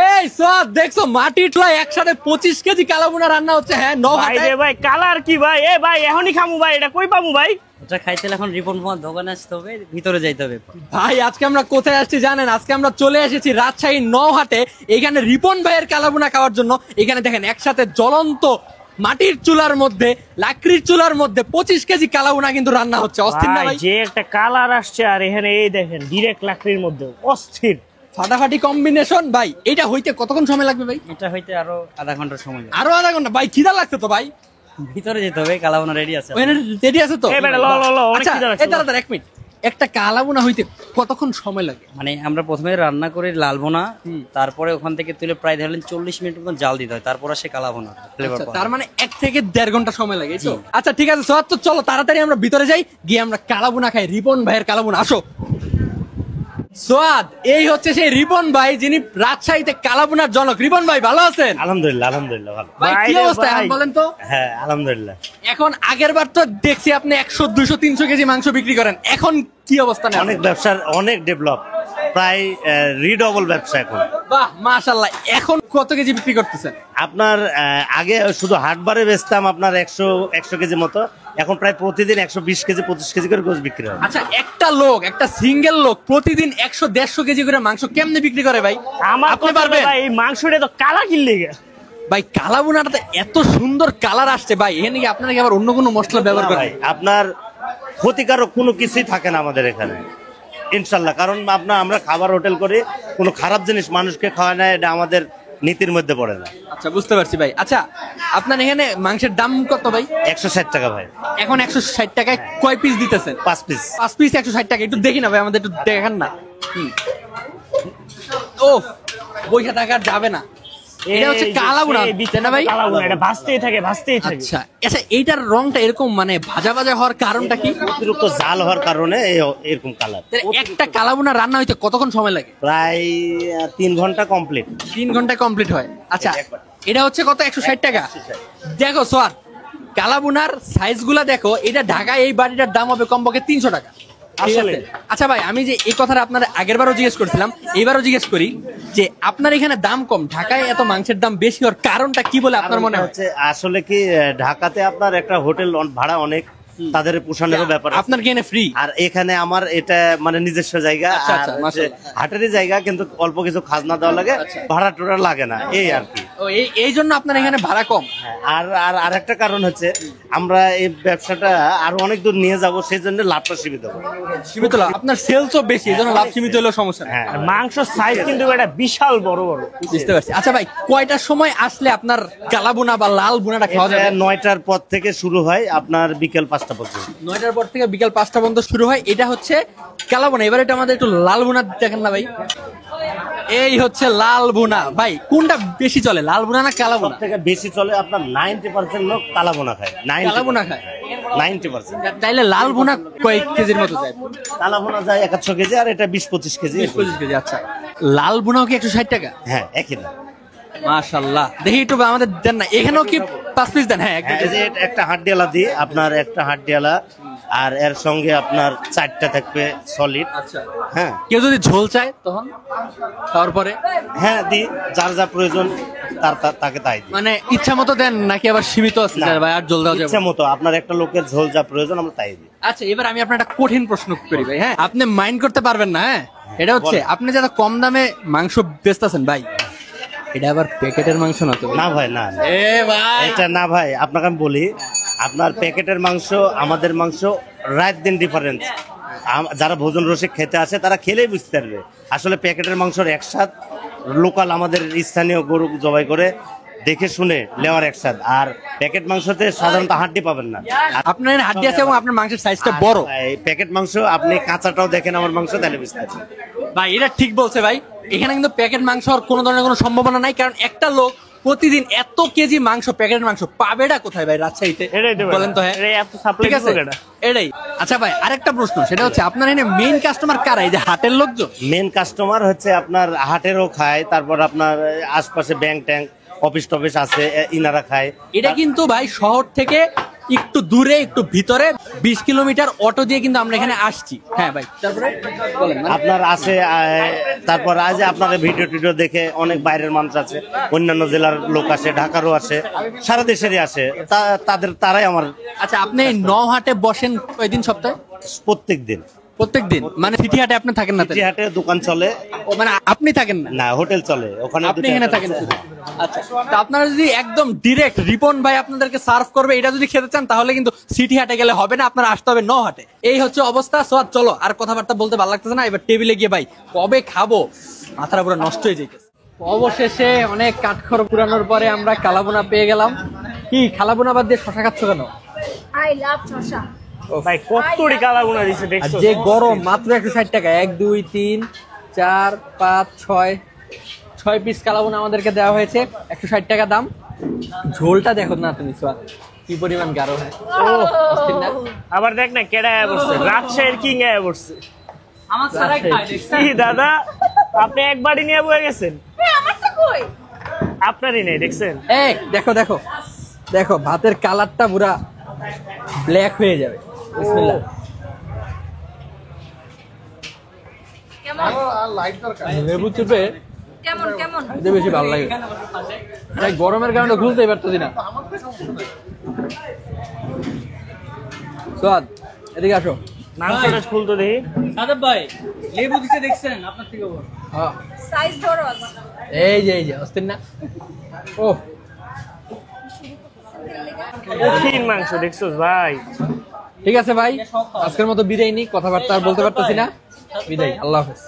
এই সব দেখছো মাটির চুলায় একসাথে 25 কেজি কালাভুনা রান্না হচ্ছে। হ্যাঁ ভাই রে ভাই কালার কি ভাই? এ ভাই এখনই খামু ভাই, এটা কই পামু ভাই? এটা খাইতে এখন রিপন মোহাম্মদ দোকানে আসতে হবে, ভিতরে যাইতে হবে। ভাই আজকে আমরা কোথায় আসছি জানেন? আজকে আমরা চলে এসেছি রাজশাহী নওহাটে, এখানে রিপন ভাইয়ের কালাভুনা খাওয়ার জন্য। এখানে দেখেন একসাথে জ্বলন্ত মাটির চুলার মধ্যে, লাকড়ির চুলার মধ্যে 25 কেজি কালাভুনা কিন্তু রান্না হচ্ছে। অস্থির না ভাই? যে একটা কালার আসছে, আর এখানে এই দেখেন ডিরেক্ট লাকড়ির মধ্যে, অস্থির ফাটাফাটি কম্বিনেশন। ভাই এটা হইতে কতক্ষণ সময় লাগবে ভাই? এটা হইতে আরো আধা ঘন্টার সময় লাগবে। আরো আধা ঘন্টা? ভাই খিদা লাগছে তো ভাই, ভিতরে যেতে হবে। কালাভুনা রেডি আছে? রেডি আছে তো? এই বেটা ল ল ল, অনেক আচ্ছা খিদা লাগছে। এই দাঁড়া এক মিনিট, একটা কালাভুনা হইতে কতক্ষণ সময় লাগে? মানে আমরা প্রথমে রান্না করে লালবোনা, তারপরে ওখান থেকে তুলে প্রায় ধরলেন 40 মিনিট মতো জাল দিতে হয়, তারপরে সে কালাভুনা ফ্লেভার পাওয়া। তার মানে 1 থেকে 1.5 ঘন্টা সময় লাগে। আচ্ছা ঠিক আছে সোহাগ, তো চলো তাড়াতাড়ি আমরা ভিতরে যাই, গিয়ে আমরা কালাভুনা খাই, রিপন ভাইয়ের কালাভুনা। আসো সোয়াদ, এই হচ্ছে সেই রিপন ভাই যিনি রাজশাহীতে কালাভুনার জনক। রিপন ভাই ভালো আছেন? আলহামদুলিল্লাহ আলহামদুলিল্লাহ ভালো। ভাই কি অবস্থা এখন বলেন তো? হ্যাঁ আলহামদুলিল্লাহ। এখন আগের বার তো দেখছি আপনি 100 200 300 কেজি মাংস বিক্রি করেন, এখন কি অবস্থা? অনেক ব্যবসার অনেক ডেভেলপ, প্রায় রিডবল ব্যবসা এখন। বাহ মাশাআল্লাহ। এখন কত কেজি বিক্রি করতেছেন? আপনার আগে শুধু হাটবারে বেচতাম আপনার 100 কেজি মতো, এখন প্রায় প্রতিদিন 120 কেজি 25 কেজি করে গোশ বিক্রি হয়। আচ্ছা একটা লোক, একটা সিঙ্গেল লোক প্রতিদিন 100 150 কেজি করে মাংস কেমনে বিক্রি করে ভাই? আপনি পারবেন ভাই? এই মাংসটা তো কালা কিনলে ভাই কালাভুনাটাতে এত সুন্দর কালার আসছে ভাই, এখানে কি আপনারা কি আবার অন্য কোনো মশলা ব্যবহার করেন? আপনার ক্ষতিকারক কোনো কিছুই থাকে না আমাদের এখানে ইনশাল্লাহ, কারণ আমরা খাবার হোটেল করি, কোনো খারাপ জিনিস মানুষকে খাওয়ায় না, এটা আমাদের নীতির মধ্যে পড়ে না। আচ্ছা বুঝতে পারছি ভাই। আচ্ছা আপনার এখানে মাংসের দাম কত ভাই? 160 টাকা ভাই। এখন 160 টাকায় কয় পিস দিতেছেন? 5 পিস। 5 পিস 160 টাকা, একটু দেখি না ভাই, আমাদের একটু দেখান না। ও বইটা টাকা যাবে না, এটা হচ্ছে কালাভুনা না ভাই? এটা ভাজতেই থাকে ভাজতেই থাকে। আচ্ছা আচ্ছা, এইটার রংটা এরকম মানে ভাজা ভাজা হওয়ার কারণটা কি? অতিরিক্ত জাল হওয়ার কারণে এরকম কালার। একটা কালাভুনা রান্না হইতে কতক্ষণ সময় লাগে? প্রায় 3 ঘন্টা কমপ্লিট। 3 ঘন্টা কমপ্লিট হয়। আচ্ছা এটা হচ্ছে কত? 160 টাকা। দেখো সোয়ার, কালাভুনার সাইজ গুলা দেখো, এটা ঢাকায় এই বাড়িটার দাম হবে কমপক্ষে 300 টাকা। আসলে আচ্ছা ভাই, আমি যে এই কথাটা আপনার আগের বারও জিজ্ঞেস করছিলাম, এইবারও জিজ্ঞেস করি যে আপনার এখানে দাম কম, ঢাকায় এত মাংসের দাম বেশি হওয়ার কারণটা কি বলে আপনার মনে হচ্ছে? আসলে কি ঢাকাতে আপনার একটা হোটেল ভাড়া অনেক, তাদের পোষণেরও ব্যাপার। আপনার কি এখানে ফ্রি? আর এখানে আমার এটা মানে নিজস্ব জায়গা, হাটেরই জায়গা, কিন্তু অল্প কিছু খাজনা দেওয়া লাগে, ভাড়া টোড়া লাগে না, এই আর কি। এই জন্য আপনার এখানে ভাড়া কম। আর আর আরেকটা কারণ হচ্ছে আমরা এই ব্যবসাটা আরো অনেক দূর নিয়ে যাব, সেই জন্য লাভটা সীমিত। সীমিত লাভ, আপনার সেলসও বেশি, এই জন্য লাভ সীমিত হলেও সমস্যা নেই। মাংস সাইজ কিন্তু এটা বিশাল বড় বড়। বুঝতে পারছি। আচ্ছা ভাই, কয়টার সময় আসলে আপনার কালাভুনা বা লাল ভুনাটা খাওয়া যাবে? 9টার পর থেকে শুরু হয়, আপনার বিকেল 5টা পর্যন্ত। 9টার পর থেকে বিকেল 5টা পর্যন্ত শুরু হয়। এটা হচ্ছে কালাভুনা। এবার এটা আমাদের একটু লাল ভুনা দেখেন না ভাই। এই হচ্ছে লাল ভুনা। ভাই কোনটা বেশি চলে, লাল ভুনা না কালাভুনা? থেকে বেশি চলে আপনার 90% লোক কালাভুনা খায়। কালাভুনা খায় 90%। তাইলে লাল ভুনা কয় কেজির মতো যায়? কালাভুনা যায় 100 কেজি, আর এটা 20-25 কেজি। 20-25 কেজি। আচ্ছা লাল ভুনাও কি 160 টাকা? হ্যাঁ একই দাম। মাশাআল্লাহ, দেখি একটু আমাদের দেন না, এখানেও কি 5 পিস দেন? হ্যাঁ একটা হাড্ডিয়ালা দিই আপনার, একটা হাড্ডিয়ালা, আর এর সঙ্গে আপনার 4টা থাকবে সলিড। আচ্ছা হ্যাঁ, কেউ যদি ঝোল চায় তখন খাওয়ার পরে? হ্যাঁ দিই, যার যা প্রয়োজন তাকে তাই দিই। মানে ইচ্ছা মতো দেন নাকি আবার সীমিত আছে ভাই? আর ঝোল দেওয়া যাবে? ইচ্ছা মতো, আপনার একটা লোকের ঝোল যা প্রয়োজন আমরা তাই দিই। আচ্ছা এবার আমি আপনার একটা কঠিন প্রশ্ন করি ভাই, হ্যাঁ আপনি মাইন্ড করতে পারবেন না। হ্যাঁ এটা হচ্ছে আপনি যারা কম দামে মাংস বেচতেছেন ভাই, এটা আবার প্যাকেটের মাংস না তো? না ভাই, না এটা না ভাই, আপনাকে আমি বলি, আপনার প্যাকেটের মাংস আমাদের মাংস রাত দিন ডিফারেন্স। যারা ভোজন রসিক খেতে আসে তারা খেলেই বুঝতে পারবে আসলে প্যাকেটের মাংসর একসাথ, লোকাল আমাদের স্থানীয় গরু জবাই করে দেখে শুনে নেওয়ার একসাথ, আর প্যাকেট মাংসতে সাধারণত হাড্ডি পাবেন না। আপনার হাড্ডি আছে এবং আপনার মাংসের সাইজটা বড়। প্যাকেট মাংস আপনি কাঁচাটাও দেখেন আমার মাংস, তাহলে বুঝতে পারছেন। ভাই এটা ঠিক বলছে ভাই, এখানে কিন্তু প্যাকেট মাংস হওয়ার কোনো ধরনের কোনো সম্ভাবনা নাই, কারণ একটা লোক প্রতিদিন এত কেজি মাংস, প্যাকেটের মাংস পাবেটা কোথায় ভাই রাজশাহীতে? বলেন তো। হ্যাঁ ঠিক আছে, এটাই। আচ্ছা ভাই আরেকটা প্রশ্ন, সেটা হচ্ছে আপনার এখানে মেইন কাস্টমার কারা? এই যে হাটের লোকজন? মেইন কাস্টমার হচ্ছে আপনার হাটেরও খায়, তারপর আপনার আশপাশে ব্যাংক ট্যাঙ্ক অফিস টফিস আছে, ইনারা খায়। এটা কিন্তু ভাই শহর থেকে একটু দূরে একটু ভিতরে 20 কিলোমিটার অটো দিয়ে কিন্তু আমরা এখানে আসছি। হ্যাঁ ভাই, তারপরে বলেন। আপনার আছে তারপর আজ আপনার ভিডিও টিডিও দেখে অনেক বাইরের মানুষ আছে, অন্যান্য জেলার লোক আসে, ঢাকারও আসে, সারা দেশেরই আসে, তারাই আমার। আচ্ছা, আপনি নওহাটে বসেন কয়দিন সপ্তাহে? প্রত্যেক দিন। প্রত্যেক দিন মানে সিটি হাটে আপনি থাকেন না? সিটি হাটে দোকান চলে। ও মানে আপনি থাকেন না? না, হোটেল চলে ওখানে, আপনি এখানে থাকেন শুধু। আচ্ছা, তো আপনারা যদি একদম ডিরেক্ট রিপন ভাই আপনাদেরকে সার্ভ করবে এটা যদি খেতে চান তাহলে কিন্তু সিটি হাটে গেলে হবে না, আপনারা আসতে হবে নওহাটে। এই হচ্ছে অবস্থা। সোয়াদ চলো, আর কথাবার্তা বলতে ভালো লাগতেছে না, এবার টেবিলে গিয়ে ভাই কবে খাবো মাথাটা পুরো নষ্ট হয়ে যাইতেছে। অবশেষে অনেক কাঠখড় পুরানোর পরে আমরা কালাবোনা পেয়ে গেলাম। কি কালাবোনা বাদ দিয়ে শশা খাচ্ছ কেন? আই লাভ শসা। ভাই কতটি কালাগুনা দিছে আর দেখছো? যে গরম, মাত্র 160 টাকা। 1 2 3 4 5 6 পিস কালাবোনা আমাদেরকে দেওয়া হয়েছে, 160 টাকা দাম। ঝোলটা দেখো না তুমি সোয়াদ, কি পরিমাণ গাঢ় হয়। ও অস্থির না? আবার দেখ না কেডা আয়া বসছে, রাজশাহীর কিং আয়া বসছে। আমার সারাই খায় দেখছেন? কি দাদা, আপনি একবারই নিয়ে বয়ে গেছেন? আমারটা কই? আপনারই নেই দেখছেন? এই দেখো দেখো দেখো, ভাতের কালারটা পুরা ব্ল্যাক হয়ে যাবে। বিসমিল্লাহ। কেমন লেবু চিপে কেমন কেমন? খেতে বেশি ভালো লাগে। এই গরমের কারণে খুলতেই পারতেছি না। সোয়াদ এদিকে আসো। মাংসটা খুলতো দেখি। সাদেব ভাই লেবু দিতে দেখছেন আপনার থেকে বড়। হ্যাঁ, সাইজ বড় আছে। এই যে অস্থির না? ও কঠিন মাংস দেখছো ভাই। ঠিক আছে ভাই, আজকের মতো বিদায় নি, কথাবার্তা আর বলতে পারতেছি না। বিদায়, আল্লাহ হাফেজ।